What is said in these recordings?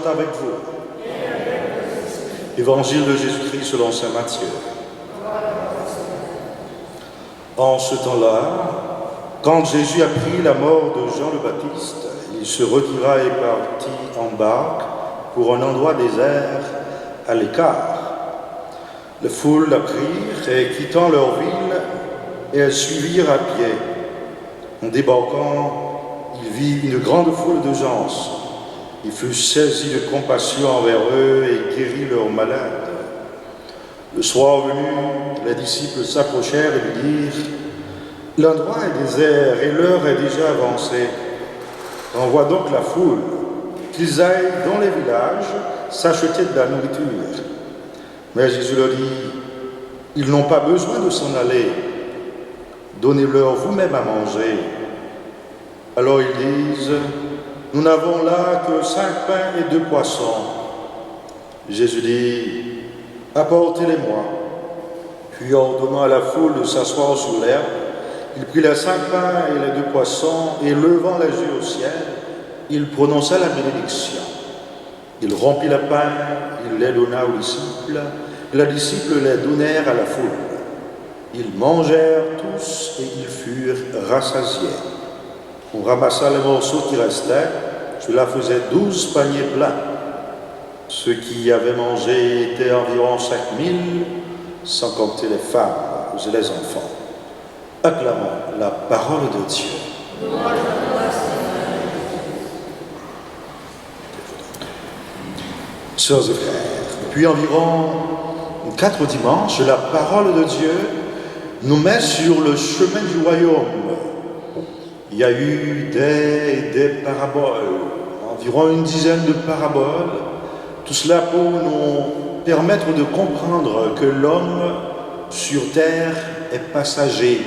soit avec vous. Évangile de Jésus-Christ selon saint Matthieu. En ce temps-là, quand Jésus apprit la mort de Jean le Baptiste, il se retira et partit en barque pour un endroit désert à l'écart. Les foules l'apprirent et quittant leur ville, elles suivirent à pied. En débarquant, il vit une grande foule de gens. Il fut saisi de compassion envers eux et guérit leurs malades. Le soir venu, les disciples s'approchèrent et lui dirent « L'endroit est désert et l'heure est déjà avancée. Envoie donc la foule, qu'ils aillent dans les villages s'acheter de la nourriture. » Mais Jésus leur dit « Ils n'ont pas besoin de s'en aller. Donnez-leur vous-même à manger. » Alors ils disent « Nous n'avons là que 5 pains et 2 poissons. » Jésus dit « Apportez-les-moi. » Puis ordonnant à la foule de s'asseoir sur l'herbe, il prit les 5 pains et les 2 poissons, et levant les yeux au ciel, il prononça la bénédiction. Il rompit le pain, il les donna aux disciples, et les disciples les donnèrent à la foule. Ils mangèrent tous, et ils furent rassasiés. On ramassa les morceaux qui restaient, cela faisait 12 paniers pleins. Ceux qui avaient mangé étaient environ 5000, sans compter les femmes et les enfants. Acclamons la parole de Dieu. Sœurs et frères, depuis environ 4 dimanches, la parole de Dieu nous met sur le chemin du royaume. Il y a eu des paraboles, environ une dizaine de paraboles, tout cela pour nous permettre de comprendre que l'homme sur terre est passager.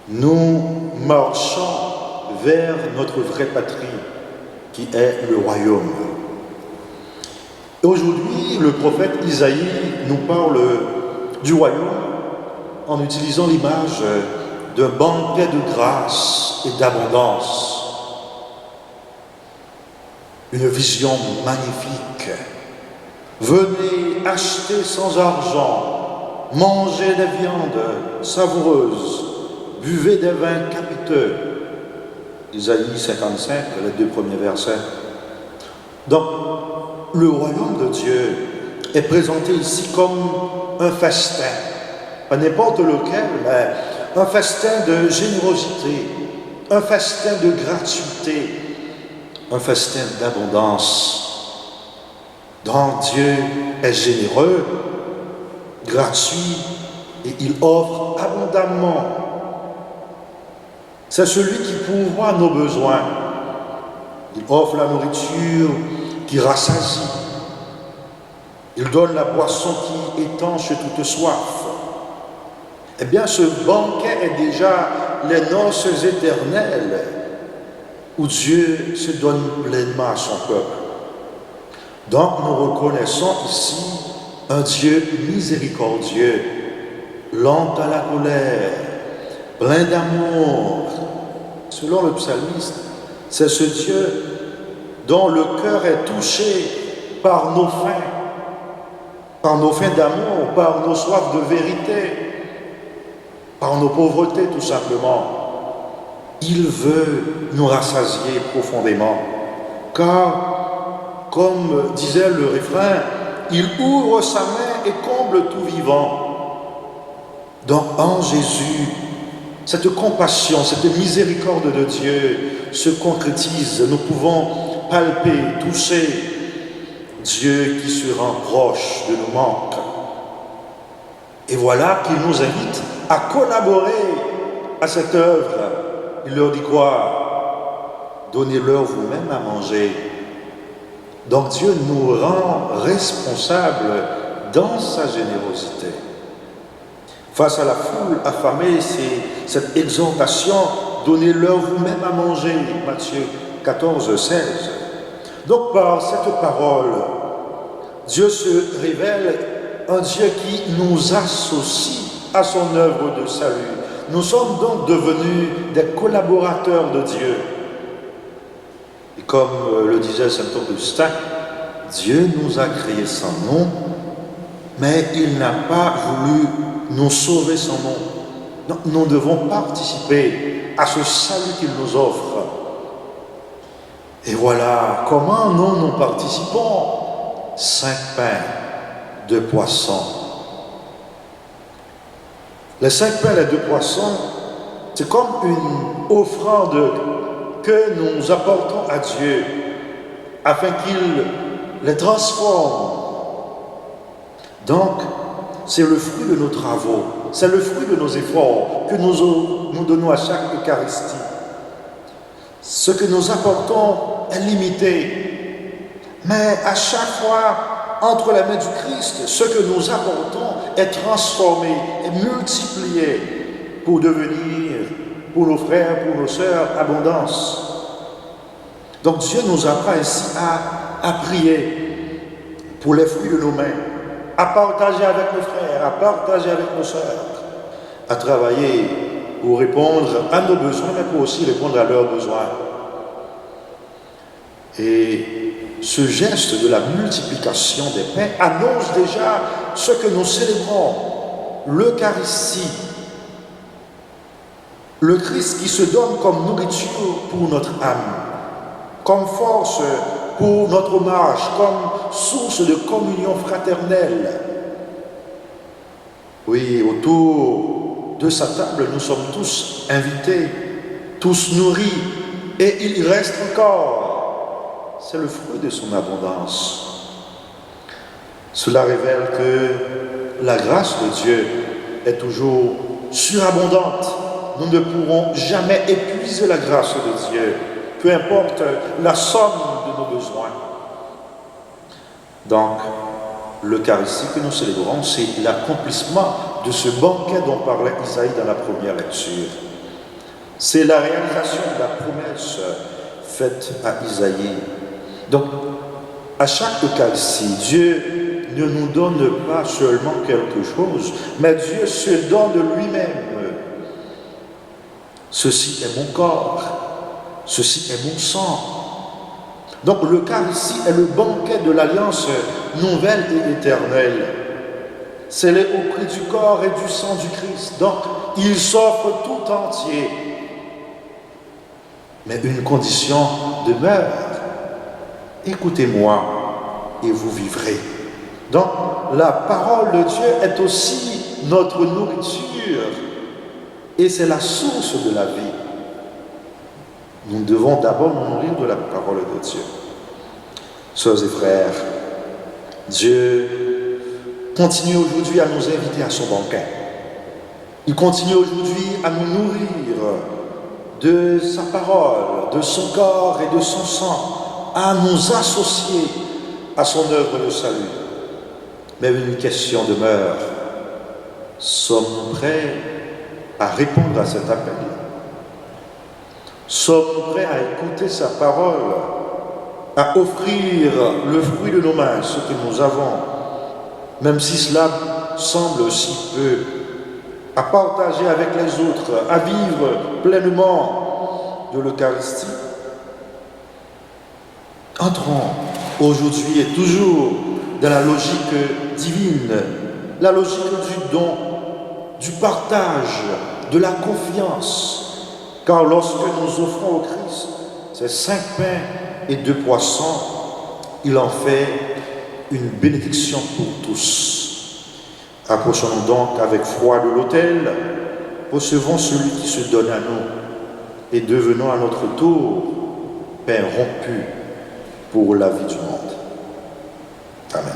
Nous marchons vers notre vraie patrie, qui est le royaume. Et aujourd'hui, le prophète Isaïe nous parle du royaume en utilisant l'image d'un banquet de grâce et d'abondance. Une vision magnifique. Venez acheter sans argent, mangez des viandes savoureuses, buvez des vins capiteux. Isaïe 55, les 2 premiers versets. Donc, le royaume de Dieu est présenté ici comme un festin, pas n'importe lequel, mais un festin de générosité, un festin de gratuité, un festin d'abondance. Donc Dieu est généreux, gratuit, et il offre abondamment. C'est celui qui pourvoit nos besoins. Il offre la nourriture qui rassasie. Il donne la boisson qui étanche toute soif. Eh bien, ce banquet est déjà les noces éternelles où Dieu se donne pleinement à son peuple. Donc, nous reconnaissons ici un Dieu miséricordieux, lent à la colère, plein d'amour. Selon le psalmiste, c'est ce Dieu dont le cœur est touché par nos fins d'amour, par nos soifs de vérité, par nos pauvretés tout simplement. Il veut nous rassasier profondément, car, comme disait le refrain, il ouvre sa main et comble tout vivant. Donc en Jésus, cette compassion, cette miséricorde de Dieu se concrétise. Nous pouvons palper, toucher Dieu qui se rend proche de nos manques. Et voilà qu'il nous invite à collaborer à cette œuvre. Il leur dit quoi? Donnez-leur vous-même à manger. Donc Dieu nous rend responsables dans sa générosité. Face à la foule affamée, c'est cette exhortation, donnez-leur vous-même à manger, Matthieu 14, 16. Donc par cette parole, Dieu se révèle un Dieu qui nous associe à son œuvre de salut. Nous sommes donc devenus des collaborateurs de Dieu. Et comme le disait saint Augustin, Dieu nous a créés sans nom, mais il n'a pas voulu nous sauver sans nom. Donc, nous devons participer à ce salut qu'il nous offre. Et voilà comment nous participons. 5 pains, 2 poissons. Les 5 pains et les 2 poissons, c'est comme une offrande que nous apportons à Dieu afin qu'il les transforme. Donc, c'est le fruit de nos travaux, c'est le fruit de nos efforts que nous donnons à chaque Eucharistie. Ce que nous apportons est limité, mais à chaque fois, entre les mains du Christ, ce que nous apportons est transformé, est multiplié pour devenir, pour nos frères, pour nos sœurs, abondance. Donc Dieu nous apprend ainsi à prier pour les fruits de nos mains, à partager avec nos frères, à partager avec nos sœurs, à travailler pour répondre à nos besoins, mais pour aussi répondre à leurs besoins. Et ce geste de la multiplication des pains annonce déjà ce que nous célébrons, l'Eucharistie. Le Christ qui se donne comme nourriture pour notre âme, comme force pour notre marche, comme source de communion fraternelle. Oui, autour de sa table, nous sommes tous invités, tous nourris, et il reste encore. C'est le fruit de son abondance. Cela révèle que la grâce de Dieu est toujours surabondante. Nous ne pourrons jamais épuiser la grâce de Dieu, peu importe la somme de nos besoins. Donc, l'Eucharistie que nous célébrons, c'est l'accomplissement de ce banquet dont parlait Isaïe dans la première lecture. C'est la réalisation de la promesse faite à Isaïe. Donc, à chaque Eucharistie, Dieu ne nous donne pas seulement quelque chose, mais Dieu se donne lui-même. Ceci est mon corps, ceci est mon sang. Donc l'Eucharistie est le banquet de l'alliance nouvelle et éternelle. C'est au prix du corps et du sang du Christ. Donc il s'offre tout entier. Mais une condition demeure. Écoutez-moi et vous vivrez. Donc la parole de Dieu est aussi notre nourriture. Et c'est la source de la vie. Nous devons d'abord nous nourrir de la parole de Dieu. Sœurs et frères, Dieu continue aujourd'hui à nous inviter à son banquet. Il continue aujourd'hui à nous nourrir de sa parole, de son corps et de son sang, à nous associer à son œuvre de salut. Mais une question demeure. Sommes-nous prêts à répondre à cet appel? Sommes-nous prêts à écouter sa parole, à offrir le fruit de nos mains, ce que nous avons, même si cela semble si peu, à partager avec les autres, à vivre pleinement de l'Eucharistie? Entrons aujourd'hui et toujours dans la logique divine, la logique du don, du partage, de la confiance. Car lorsque nous offrons au Christ ces 5 pains et 2 poissons, il en fait une bénédiction pour tous. Approchons-nous donc avec foi de l'autel, recevons celui qui se donne à nous et devenons à notre tour pain rompu pour la vie du monde. Amen.